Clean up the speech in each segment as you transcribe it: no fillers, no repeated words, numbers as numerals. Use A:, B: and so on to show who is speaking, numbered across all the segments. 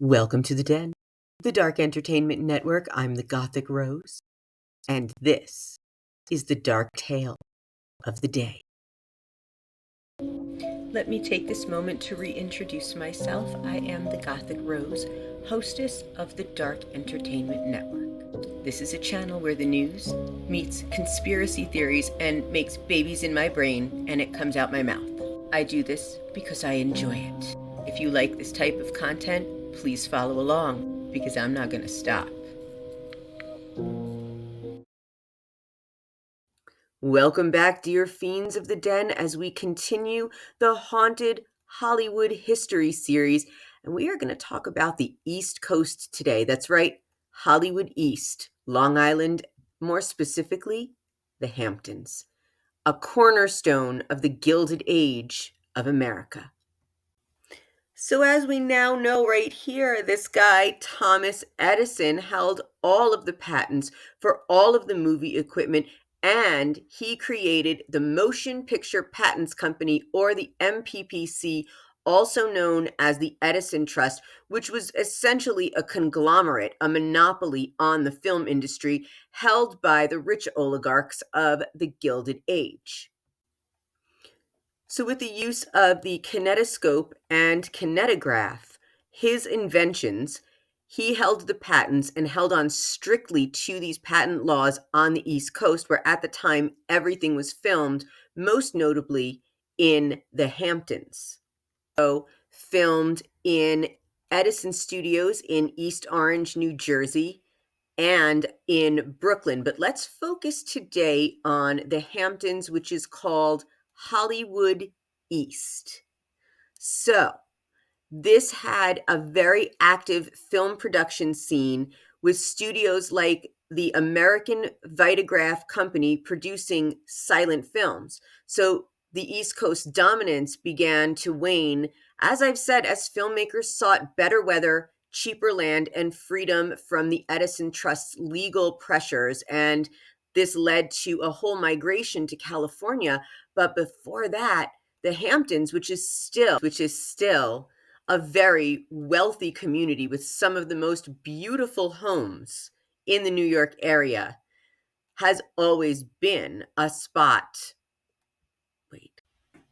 A: Welcome to the Den, the Dark Entertainment Network. I'm the Gothic Rose, and this is the dark tale of the day. Let me take this moment to reintroduce myself. I am the Gothic Rose, hostess of the Dark Entertainment Network. This is a channel where the news meets conspiracy theories and makes babies in my brain, and it comes out my mouth. I do this because I enjoy it. If you like this type of content, please follow along, because I'm not going to stop. Welcome back, dear fiends of the Den, as we continue the Haunted Hollywood History series. And we are going to talk about the East Coast today. That's right, Hollywood East, Long Island, more specifically, the Hamptons, a cornerstone of the Gilded Age of America. So, as we now know right here, this guy, Thomas Edison, held all of the patents for all of the movie equipment, and he created the Motion Picture Patents Company, or the MPPC, also known as the Edison Trust, which was essentially a conglomerate, a monopoly on the film industry held by the rich oligarchs of the Gilded Age. So, with the use of the kinetoscope and kinetograph, his inventions, he held the patents and held on strictly to these patent laws on the East Coast, where at the time everything was filmed, most notably in the Hamptons. So, filmed in Edison Studios in East Orange, New Jersey, and in Brooklyn. But let's focus today on the Hamptons, which is called Hollywood East. So, this had a very active film production scene with studios like the American Vitagraph Company producing silent films. So, the East Coast dominance began to wane, as I've said, as filmmakers sought better weather, cheaper land, and freedom from the Edison Trust's legal pressures. And this led to a whole migration to California. But before that, the Hamptons, which is still a very wealthy community with some of the most beautiful homes in the New York area, has always been a spot.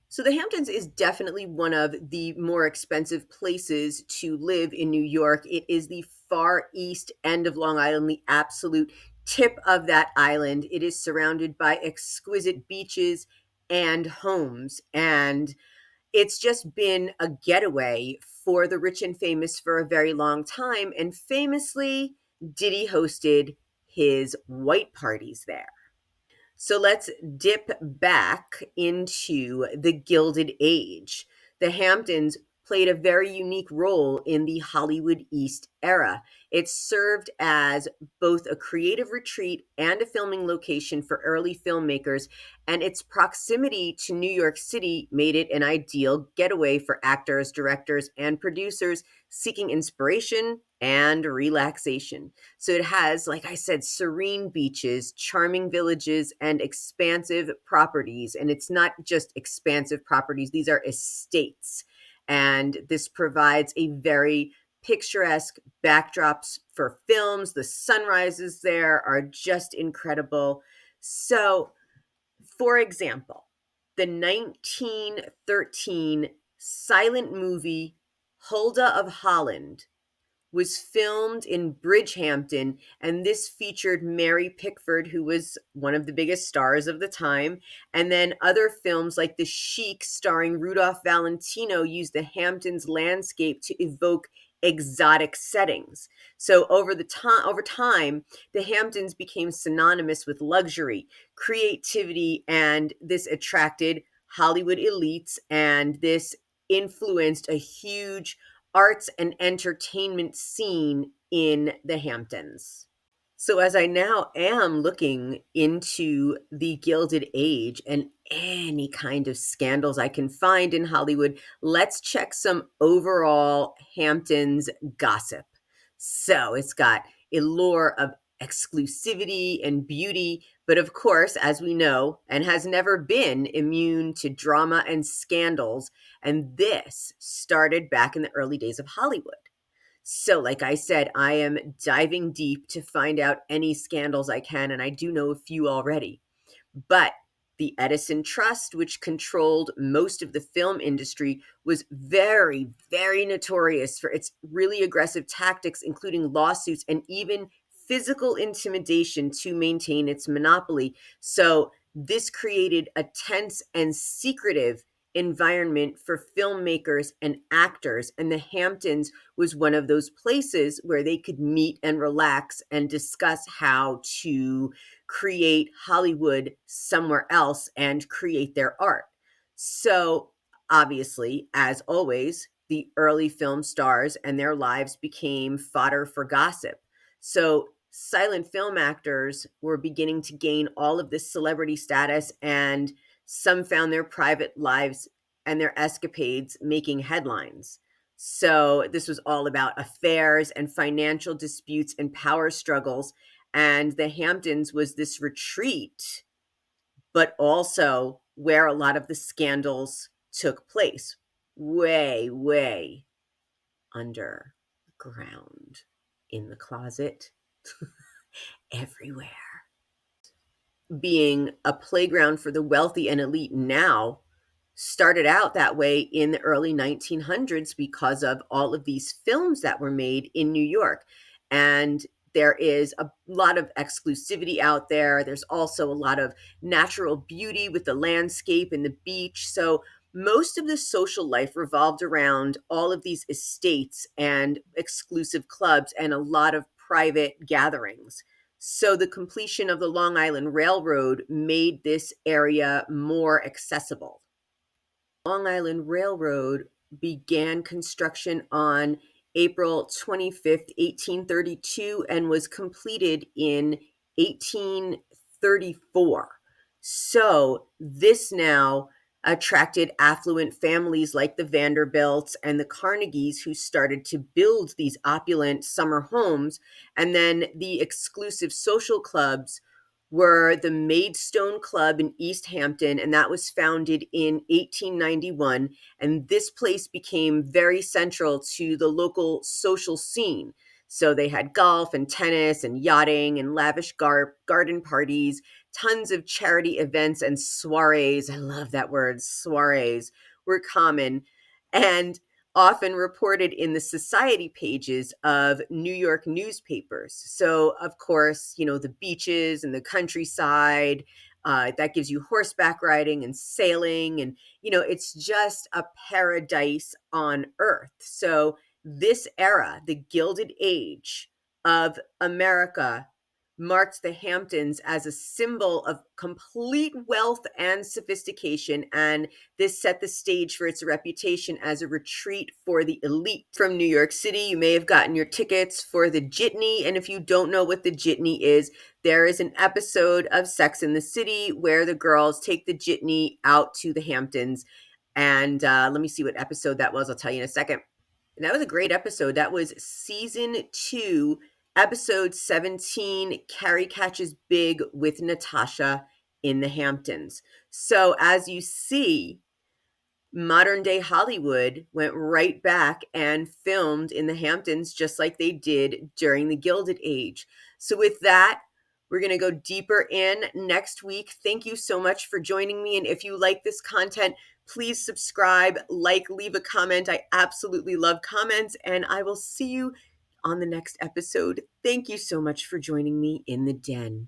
A: So the Hamptons is definitely one of the more expensive places to live in New York. It is the far east end of Long Island, the absolute tip of that island. It is surrounded by exquisite beaches and homes, and it's just been a getaway for the rich and famous for a very long time. And famously, Diddy hosted his white parties there. So let's dip back into the Gilded Age. The Hamptons played a very unique role in the Hollywood East era. It served as both a creative retreat and a filming location for early filmmakers, and its proximity to New York City made it an ideal getaway for actors, directors, and producers seeking inspiration and relaxation. So it has, like I said, serene beaches, charming villages, and expansive properties. And it's not just expansive properties, these are estates. And this provides a very picturesque backdrops for films. The sunrises there are just incredible. So, for example, the 1913 silent movie Huldah of Holland was filmed in Bridgehampton, and this featured Mary Pickford, who was one of the biggest stars of the time. And then other films like The Sheik, starring Rudolph Valentino, used the Hamptons landscape to evoke exotic settings. So over time, the Hamptons became synonymous with luxury, creativity, and this attracted Hollywood elites, and this influenced a huge arts and entertainment scene in the Hamptons. So, as I now am looking into the Gilded Age and any kind of scandals I can find in Hollywood, let's check some overall Hamptons gossip. So, it's got a lore of exclusivity and beauty, but of course, as we know, and has never been immune to drama and scandals. And this started back in the early days of Hollywood. So, like I said, I am diving deep to find out any scandals I can, and I do know a few already. But the Edison Trust, which controlled most of the film industry, was very, very notorious for its really aggressive tactics, including lawsuits and even physical intimidation to maintain its monopoly. So, this created a tense and secretive environment for filmmakers and actors. And the Hamptons was one of those places where they could meet and relax and discuss how to create Hollywood somewhere else and create their art. So, obviously, as always, the early film stars and their lives became fodder for gossip. So, silent film actors were beginning to gain all of this celebrity status, and some found their private lives and their escapades making headlines. So, this was all about affairs and financial disputes and power struggles, and the Hamptons was this retreat, but also where a lot of the scandals took place, way, way underground, in the closet, everywhere. Being a playground for the wealthy and elite now started out that way in the early 1900s because of all of these films that were made in New York. And there is a lot of exclusivity out there. There's also a lot of natural beauty with the landscape and the beach. So most of the social life revolved around all of these estates and exclusive clubs and a lot of private gatherings. So the completion of the Long Island Railroad made this area more accessible. Long Island Railroad began construction on April 25th, 1832, and was completed in 1834. So this now attracted affluent families like the Vanderbilts and the Carnegies, who started to build these opulent summer homes. And then the exclusive social clubs were the Maidstone Club in East Hampton, and that was founded in 1891. And this place became very central to the local social scene. So they had golf and tennis and yachting and lavish garden parties, tons of charity events and soirees. I love that word, soirees, were common and often reported in the society pages of New York newspapers. So, of course, the beaches and the countryside, that gives you horseback riding and sailing. And, it's just a paradise on earth. So, this era, the Gilded Age of America, marked the Hamptons as a symbol of complete wealth and sophistication, and this set the stage for its reputation as a retreat for the elite. From New York City, you may have gotten your tickets for the Jitney, and if you don't know what the Jitney is, there is an episode of Sex and the City where the girls take the Jitney out to the Hamptons, and let me see what episode that was. I'll tell you in a second. And that was a great episode. That was season 2, episode 17, Carrie Catches Big with Natasha in the Hamptons. So as you see, modern day Hollywood went right back and filmed in the Hamptons just like they did during the Gilded Age. So with that, we're going to go deeper in next week. Thank you so much for joining me. And if you like this content, please subscribe, leave a comment. I absolutely love comments, and I will see you on the next episode. Thank you so much for joining me in the den.